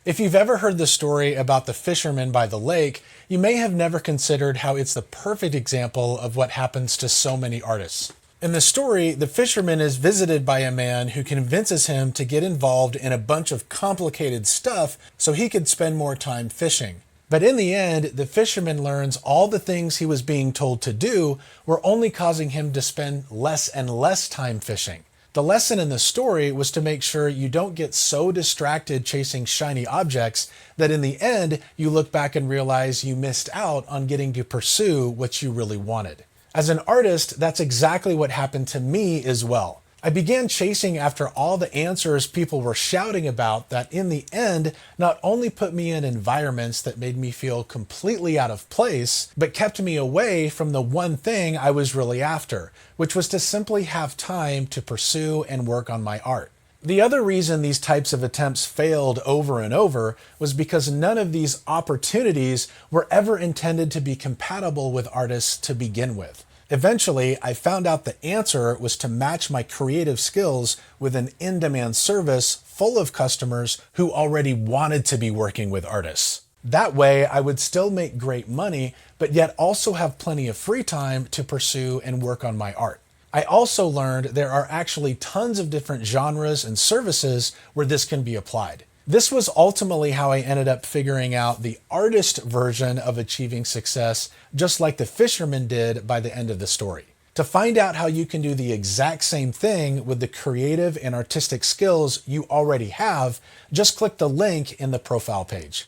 If you've ever heard the story about the fisherman by the lake, you may have never considered how it's the perfect example of what happens to so many artists. In the story, the fisherman is visited by a man who convinces him to get involved in a bunch of complicated stuff so he could spend more time fishing. But in the end, the fisherman learns all the things he was being told to do were only causing him to spend less and less time fishing. The lesson in the story was to make sure you don't get so distracted chasing shiny objects that in the end you look back and realize you missed out on getting to pursue what you really wanted. As an artist, that's exactly what happened to me as well. I began chasing after all the answers people were shouting about that in the end not only put me in environments that made me feel completely out of place, but kept me away from the one thing I was really after, which was to simply have time to pursue and work on my art. The other reason these types of attempts failed over and over was because none of these opportunities were ever intended to be compatible with artists to begin with. Eventually, I found out the answer was to match my creative skills with an in-demand service full of customers who already wanted to be working with artists. That way, I would still make great money, but yet also have plenty of free time to pursue and work on my art. I also learned there are actually tons of different genres and services where this can be applied. This was ultimately how I ended up figuring out the artist version of achieving success, just like the fisherman did by the end of the story. To find out how you can do the exact same thing with the creative and artistic skills you already have, just click the link in the profile page.